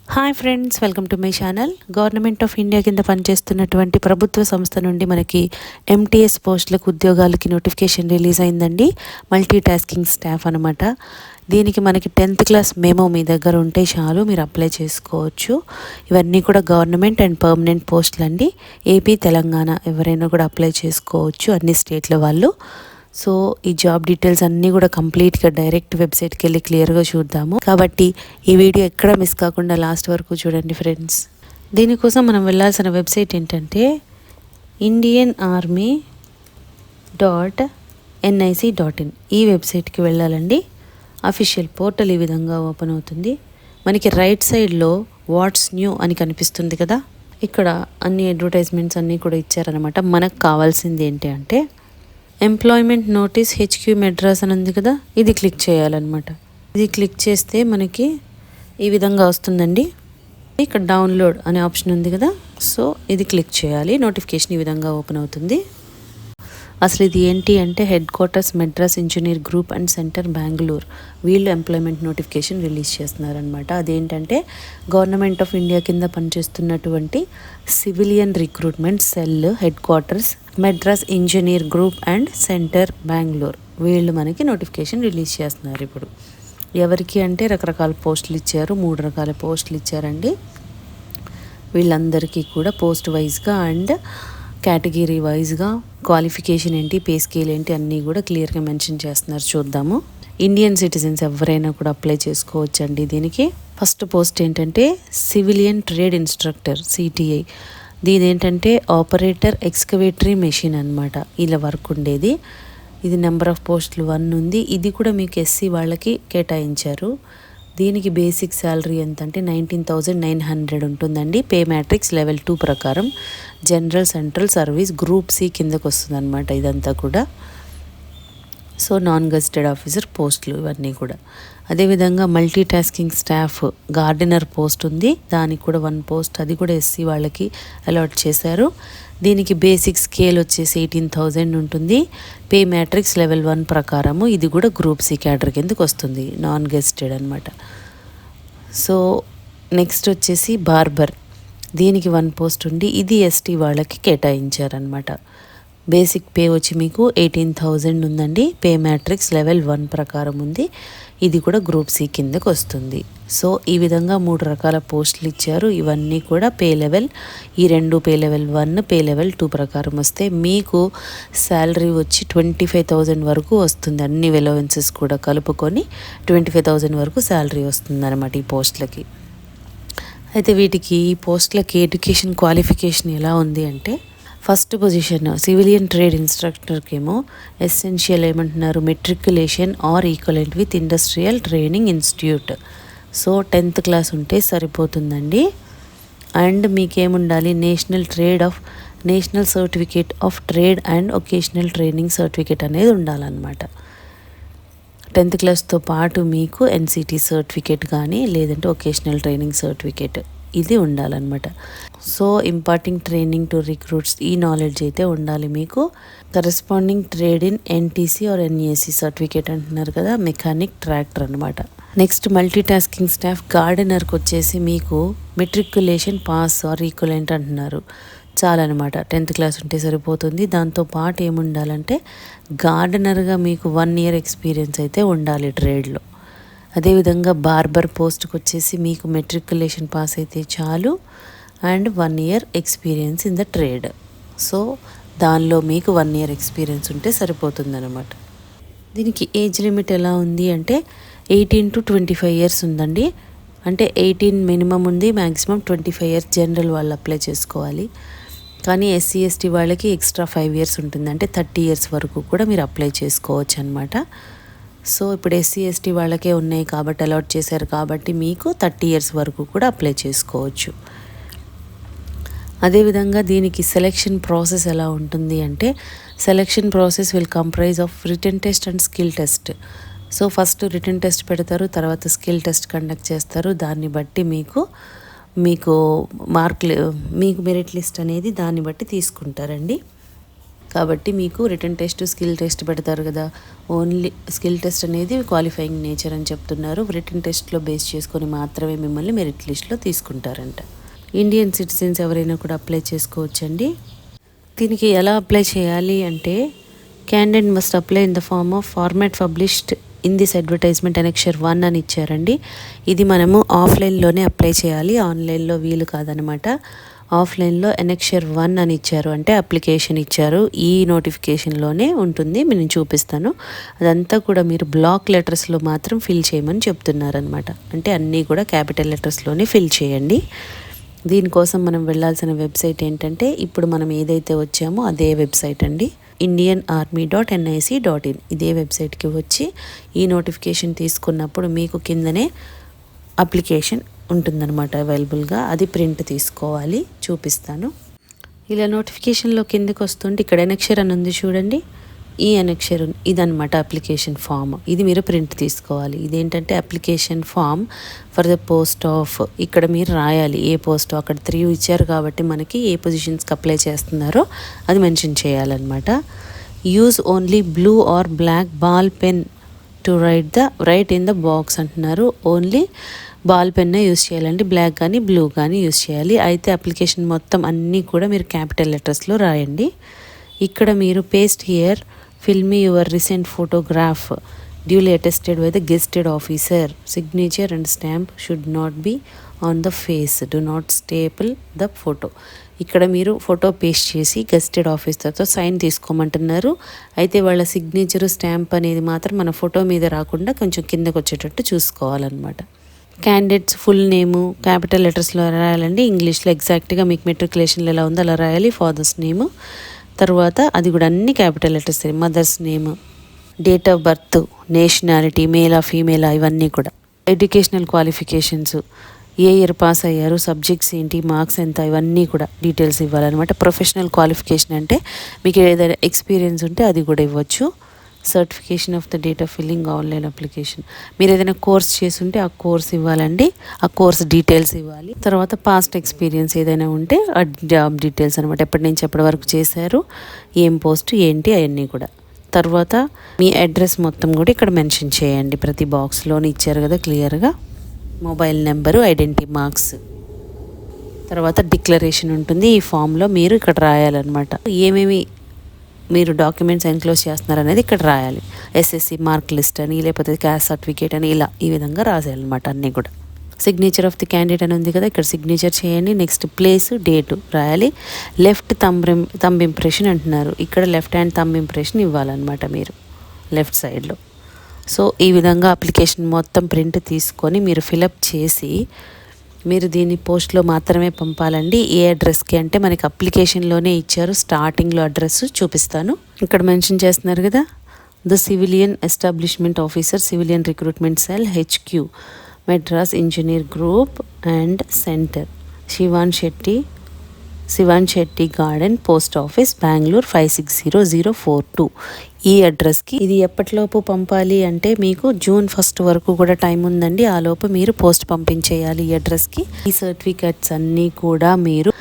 Hi friends, welcome to my channel. Government of India కింద పనిచేస్తున్నటువంటి ప్రభుత్వ సంస్థ నుండి మనకి ఎంటీఎస్ పోస్టులకు ఉద్యోగాలకి నోటిఫికేషన్ రిలీజ్ అయిందండి. మల్టీ టాస్కింగ్ స్టాఫ్ అనమాట. దీనికి మనకి 10th క్లాస్ మెమో మీ దగ్గర ఉంటే చాలు, మీరు అప్లై చేసుకోవచ్చు. ఇవన్నీ కూడా గవర్నమెంట్ అండ్ పర్మనెంట్ పోస్టులు అండి. ఏపీ, తెలంగాణ ఎవరైనా కూడా అప్లై చేసుకోవచ్చు, అన్ని స్టేట్ల వాళ్ళు. సో ఈ జాబ్ డీటెయిల్స్ అన్నీ కూడా కంప్లీట్గా డైరెక్ట్ వెబ్సైట్కి వెళ్ళి క్లియర్గా చూద్దాము. కాబట్టి ఈ వీడియో ఎక్కడ మిస్ కాకుండా లాస్ట్ వరకు చూడండి ఫ్రెండ్స్. దీనికోసం మనం వెళ్ళాల్సిన వెబ్సైట్ ఏంటంటే indianarmy.nic.in. ఈ వెబ్సైట్కి వెళ్ళాలండి. అఫీషియల్ పోర్టల్ ఈ విధంగా ఓపెన్ అవుతుంది. మనకి రైట్ సైడ్లో వాట్స్ న్యూ అని కనిపిస్తుంది కదా, ఇక్కడ అన్ని అడ్వర్టైజ్మెంట్స్ అన్నీ కూడా ఇచ్చారనమాట. మనకు కావాల్సింది ఏంటి అంటే ఎంప్లాయ్మెంట్ నోటీస్ హెచ్క్యూ మెడ్రాస్ అని ఉంది కదా, ఇది క్లిక్ చేయాలన్నమాట. ఇది క్లిక్ చేస్తే మనకి ఈ విధంగా వస్తుందండి. ఇక్కడ డౌన్లోడ్ అనే ఆప్షన్ ఉంది కదా, సో ఇది క్లిక్ చేయాలి. నోటిఫికేషన్ ఈ విధంగా ఓపెన్ అవుతుంది. అసలు ఇది ఏంటి అంటే head quarters Madras engineer group and centre Bengaluru, వీళ్ళు ఎంప్లాయ్మెంట్ నోటిఫికేషన్ రిలీజ్ చేస్తున్నారనమాట. అదేంటంటే గవర్నమెంట్ ఆఫ్ ఇండియా కింద పనిచేస్తున్నటువంటి civilian recruitment cell head quarters Madras engineer group and centre Bengaluru, వీళ్ళు మనకి నోటిఫికేషన్ రిలీజ్ చేస్తున్నారు. ఇప్పుడు ఎవరికి అంటే రకరకాల పోస్టులు ఇచ్చారు, 3 రకాల పోస్టులు ఇచ్చారండి. వీళ్ళందరికీ కూడా పోస్ట్ వైజ్గా అండ్ కేటగిరీ వైజ్గా క్వాలిఫికేషన్ ఏంటి, పే స్కేల్ ఏంటి అన్నీ కూడా క్లియర్గా మెన్షన్ చేస్తున్నారు. చూద్దాము. ఇండియన్ సిటిజన్స్ ఎవరైనా కూడా అప్లై చేసుకోవచ్చండి దీనికి. ఫస్ట్ పోస్ట్ ఏంటంటే సివిలియన్ ట్రేడ్ ఇన్స్ట్రక్టర్ సిటిఐ. దీని ఏంటంటే ఆపరేటర్ ఎక్స్కవేటరీ మెషిన్ అనమాట, ఇలా వర్క్ ఉండేది. ఇది నెంబర్ ఆఫ్ పోస్టులు 1 ఉంది. ఇది కూడా మీకు ఎస్సీ వాళ్ళకి కేటాయించారు. దీనికి బేసిక్ శాలరీ ఎంత అంటే 19,900 ఉంటుందండి. పే మ్యాట్రిక్స్ లెవెల్ 2 ప్రకారం. General central service group C కిందకు వస్తుంది అనమాట ఇదంతా కూడా. సో నాన్ గెజిటెడ్ ఆఫీసర్ పోస్టులు ఇవన్నీ కూడా. అదేవిధంగా multi tasking staff gardener post ఉంది, దానికి కూడా 1 పోస్ట్, అది కూడా ఎస్సీ వాళ్ళకి అలాట్ చేశారు. దీనికి బేసిక్ స్కేల్ వచ్చేసి 18,000 ఉంటుంది. పే మ్యాట్రిక్స్ లెవెల్ 1 ప్రకారము. ఇది కూడా గ్రూప్ సి క్యాడర్ కిందకు వస్తుంది, నాన్ గెజిటెడ్ అనమాట. సో నెక్స్ట్ వచ్చేసి బార్బర్, దీనికి 1 పోస్ట్ ఉంది. ఇది ఎస్టీ వాళ్ళకి కేటాయించారనమాట. బేసిక్ పే వచ్చి మీకు 18,000 ఉందండి. పే మ్యాట్రిక్స్ లెవెల్ 1 ప్రకారం ఉంది. ఇది కూడా గ్రూప్ సి కిందకు వస్తుంది. సో ఈ విధంగా 3 రకాల పోస్టులు ఇచ్చారు. ఇవన్నీ కూడా పే లెవెల్, ఈ 2 పే లెవెల్ 1, పే లెవెల్ 2 ప్రకారం వస్తే మీకు శాలరీ వచ్చి 25,000 వరకు వస్తుంది. అన్ని అలవెన్సెస్ కూడా కలుపుకొని 25,000 వరకు శాలరీ వస్తుంది అనమాట ఈ పోస్టులకి. అయితే వీటికి ఈ పోస్టులకి ఎడ్యుకేషన్ క్వాలిఫికేషన్ ఎలా ఉంది అంటే ఫస్ట్ పొజిషన్ సివిలియన్ ట్రేడ్ ఇన్స్ట్రక్టర్కి ఏమో ఎసెన్షియల్ ఏమంటున్నారు, matriculation or equivalent with industrial training institute. So 10th class ఉంటే సరిపోతుందండి. అండ్ మీకేముండాలి, national certificate of trade and vocational training certificate అనేది ఉండాలన్నమాట. 10th క్లాస్తో పాటు మీకు ఎన్సిటి సర్టిఫికేట్ కానీ లేదంటే ఒకేషనల్ ట్రైనింగ్ సర్టిఫికేట్ ఇది ఉండాలన్నమాట. So imparting training to recruits, ఈ నాలెడ్జ్ అయితే ఉండాలి మీకు. Corresponding trade in NTC or NESC certificate అంటున్నారు కదా, మెకానిక్ ట్రాక్టర్ అనమాట. నెక్స్ట్ మల్టీ టాస్కింగ్ స్టాఫ్ గార్డెనర్కి వచ్చేసి మీకు మెట్రికులేషన్ పాస్ ఆర్ ఈక్వలెంట్ అంటున్నారు. చాలన్నమాట, 10th క్లాస్ ఉంటే సరిపోతుంది. దాంతో పాటు ఏముండాలంటే గార్డెనర్గా మీకు 1 year ఎక్స్పీరియన్స్ అయితే ఉండాలి ట్రేడ్లో. అదేవిధంగా బార్బర్ పోస్ట్కి వచ్చేసి మీకు మెట్రికులేషన్ పాస్ అయితే చాలు and 1 year experience in the trade. So దానిలో మీకు 1 year ఎక్స్పీరియన్స్ ఉంటే సరిపోతుంది అనమాట. దీనికి ఏజ్ లిమిట్ ఎలా ఉంది అంటే 18 to 25 years ఉందండి. అంటే 18 మినిమం ఉంది, మ్యాక్సిమం 25 years జనరల్ వాళ్ళు అప్లై చేసుకోవాలి. కానీ ఎస్సీ ఎస్టీ వాళ్ళకి ఎక్స్ట్రా 5 years ఉంటుంది, అంటే 30 years వరకు కూడా మీరు అప్లై చేసుకోవచ్చు అనమాట. సో ఇప్పుడు ఎస్సీ ఎస్టీ వాళ్ళకే ఉన్నాయి కాబట్టి అలాట్ చేశారు కాబట్టి మీకు 30 years వరకు కూడా అప్లై చేసుకోవచ్చు. అదేవిధంగా దీనికి సెలెక్షన్ ప్రాసెస్ ఎలా ఉంటుంది అంటే selection process will comprise of written test and skill test. So first written test పెడతారు, తర్వాత స్కిల్ టెస్ట్ కండక్ట్ చేస్తారు. దాన్ని బట్టి మీకు మార్కులు, మీకు మెరిట్ లిస్ట్ అనేది దాన్ని బట్టి తీసుకుంటారండి. కాబట్టి మీకు రిటర్న్ టెస్ట్, స్కిల్ టెస్ట్ పెడతారు కదా. ఓన్లీ స్కిల్ టెస్ట్ అనేది క్వాలిఫైయింగ్ నేచర్ అని చెప్తున్నారు. రిటర్న్ టెస్ట్లో బేస్ చేసుకొని మాత్రమే మిమ్మల్ని మెరిట్ లిస్ట్లో తీసుకుంటారంట. ఇండియన్ సిటిజన్స్ ఎవరైనా కూడా అప్లై చేసుకోవచ్చండి. దీనికి ఎలా అప్లై చేయాలి అంటే, candidate must apply in the form of format published in this advertisement annexure 1 అని ఇచ్చారండి. ఇది మనము ఆఫ్లైన్లోనే అప్లై చేయాలి, ఆన్లైన్లో వీలు కాదనమాట. ఆఫ్లైన్లో అనెక్షర్ 1 అని ఇచ్చారు, అంటే అప్లికేషన్ ఇచ్చారు. ఈ నోటిఫికేషన్లోనే ఉంటుంది, నేను చూపిస్తాను. అదంతా కూడా మీరు బ్లాక్ లెటర్స్లో మాత్రం ఫిల్ చేయమని చెప్తున్నారనమాట. అంటే అన్నీ కూడా క్యాపిటల్ లెటర్స్లోనే ఫిల్ చేయండి. దీనికోసం మనం వెళ్ళాల్సిన వెబ్సైట్ ఏంటంటే, ఇప్పుడు మనం ఏదైతే వచ్చామో అదే వెబ్సైట్ అండి, indianarmy.nic.in. ఇదే వెబ్సైట్కి వచ్చి ఈ నోటిఫికేషన్ తీసుకున్నప్పుడు మీకు కిందనే అప్లికేషన్ ఉంటుందన్నమాట అవైలబుల్గా. అది ప్రింట్ తీసుకోవాలి, చూపిస్తాను. ఇలా నోటిఫికేషన్లో కిందకి వస్తుంటే ఇక్కడ అనెక్షర్ అని ఉంది చూడండి. ఈ అనెక్షర్ ఇదనమాట అప్లికేషన్ ఫామ్. ఇది మీరు ప్రింట్ తీసుకోవాలి. ఇదేంటంటే application form for the post of, ఇక్కడ మీరు రాయాలి ఏ పోస్ట్. అక్కడ 3 ఇచ్చారు కాబట్టి మనకి ఏ పొజిషన్స్కి అప్లై చేస్తున్నారో అది మెన్షన్ చేయాలన్నమాట. Use only blue or black ball pen to write in the box అంటున్నారు. ఓన్లీ బాల్ పెన్నే యూస్ చేయాలండి, బ్లాక్ కానీ బ్లూ కానీ యూస్ చేయాలి. అయితే అప్లికేషన్ మొత్తం అన్నీ కూడా మీరు క్యాపిటల్ లెటర్స్లో రాయండి. ఇక్కడ మీరు paste here fill me your recent photograph duly attested by the gazetted officer. Signature and stamp should not be on the face. Do not staple the photo. ఇక్కడ మీరు ఫోటో పేస్ట్ చేసి గెస్టెడ్ ఆఫీసర్తో సైన్ తీసుకోమంటున్నారు. అయితే వాళ్ళ signature, stamp అనేది మాత్రం మన photo మీద రాకుండా కొంచెం కిందకు వచ్చేటట్టు చూసుకోవాలన్నమాట. క్యాండిడేట్స్ ఫుల్ నేము క్యాపిటల్ లెటర్స్లో రాయాలండి. ఇంగ్లీష్లో ఎగ్జాక్ట్గా మీకు మెట్రికులేషన్లో ఎలా ఉందో అలా రాయాలి. ఫాదర్స్ నేము, తర్వాత అది కూడా అన్ని capital letters. Mother's name, date of birth, nationality, మేలా ఫీమేలా, ఇవన్నీ కూడా. ఎడ్యుకేషనల్ క్వాలిఫికేషన్స్, ఏ ఇయర్ పాస్ అయ్యారు, సబ్జెక్ట్స్ ఏంటి, మార్క్స్ ఎంత, ఇవన్నీ కూడా డీటెయిల్స్ ఇవ్వాలన్నమాట. ప్రొఫెషనల్ క్వాలిఫికేషన్ అంటే మీకు ఏదైనా ఎక్స్పీరియన్స్ ఉంటే అది కూడా ఇవ్వచ్చు. Certification of the date of filling online application, మీరు ఏదైనా కోర్స్ చేస్తుంటే ఆ కోర్స్ ఇవ్వాలండి, ఆ కోర్స్ డీటెయిల్స్ ఇవ్వాలి. తర్వాత పాస్ట్ ఎక్స్పీరియన్స్ ఏదైనా ఉంటే ఆ జాబ్ డీటెయిల్స్ అనమాట, ఎప్పటి నుంచి ఎప్పటి వరకు చేశారు, ఏం పోస్ట్ ఏంటి, అవన్నీ కూడా. తర్వాత మీ అడ్రస్ మొత్తం కూడా ఇక్కడ మెన్షన్ చేయండి, ప్రతి బాక్స్లోని ఇచ్చారు కదా క్లియర్గా. మొబైల్ నెంబరు, ఐడెంటిటీ మార్క్స్, తర్వాత డిక్లరేషన్ ఉంటుంది. ఈ ఫామ్లో మీరు ఇక్కడ రాయాలన్నమాట, ఏమేమి మీరు డాక్యుమెంట్స్ ఎన్క్లోజ్ చేస్తున్నారు అనేది ఇక్కడ రాయాలి. ఎస్ఎస్సి మార్క్ లిస్ట్ అని, లేకపోతే క్యాస్ట్ సర్టిఫికేట్ అని, ఇలా ఈ విధంగా రాసేయాలన్నమాట అన్నీ కూడా. సిగ్నేచర్ ఆఫ్ ది క్యాండిడేట్ అని ఉంది కదా, ఇక్కడ సిగ్నేచర్ చేయండి. నెక్స్ట్ ప్లేస్, డేటు రాయాలి. లెఫ్ట్ థంబ్ ఇంప్రెషన్ అంటున్నారు, ఇక్కడ లెఫ్ట్ హ్యాండ్ థంబ్ ఇంప్రెషన్ ఇవ్వాలన్నమాట మీరు లెఫ్ట్ సైడ్లో. సో ఈ విధంగా అప్లికేషన్ మొత్తం ప్రింట్ తీసుకొని మీరు ఫిలప్ చేసి మీరు దీన్ని పోస్ట్లో మాత్రమే పంపాలండి. ఏ అడ్రస్కి అంటే మనకి అప్లికేషన్లోనే ఇచ్చారు, స్టార్టింగ్లో అడ్రస్ చూపిస్తాను. ఇక్కడ మెన్షన్ చేస్తున్నారు కదా, the civilian establishment officer, civilian recruitment cell, HQ, Madras engineer group and centre, Shivan Shetty garden, post office, Bengaluru 560042. ఈ అడ్రస్కి. ఇది ఎప్పటిలోపు పంపాలి అంటే మీకు జూన్ 1 వరకు కూడా టైం ఉందండి. ఆ లోపు మీరు పోస్ట్ పంపించేయాలి ఈ అడ్రస్కి. ఈ సర్టిఫికెట్స్ అన్నీ కూడా మీరు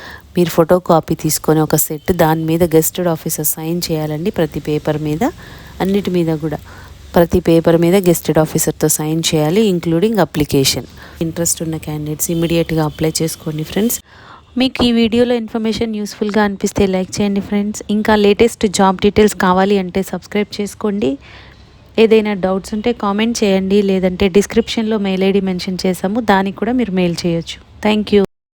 ఫోటో కాపీ తీసుకొని ఒక సెట్, దాని మీద గెస్టెడ్ ఆఫీసర్ సైన్ చేయాలండి. ప్రతి పేపర్ మీద, అన్నిటి మీద కూడా ప్రతి పేపర్ మీద గెస్టెడ్ ఆఫీసర్తో సైన్ చేయాలి, ఇంక్లూడింగ్ అప్లికేషన్. ఇంట్రెస్ట్ ఉన్న క్యాండిడేట్స్ ఇమీడియట్గా అప్లై చేసుకోండి ఫ్రెండ్స్. మీకు ఈ వీడియోలో ఇన్ఫర్మేషన్ యూస్ఫుల్గా అనిపిస్తే లైక్ చేయండి ఫ్రెండ్స్. ఇంకా లేటెస్ట్ జాబ్ డీటెయిల్స్ కావాలి అంటే సబ్స్క్రైబ్ చేసుకోండి. ఏదైనా డౌట్స్ ఉంటే కామెంట్ చేయండి, లేదంటే డిస్క్రిప్షన్లో మెయిల్ ఐడి మెన్షన్ చేసాము, దానికి కూడా మీరు మెయిల్ చేయొచ్చు. Thank you.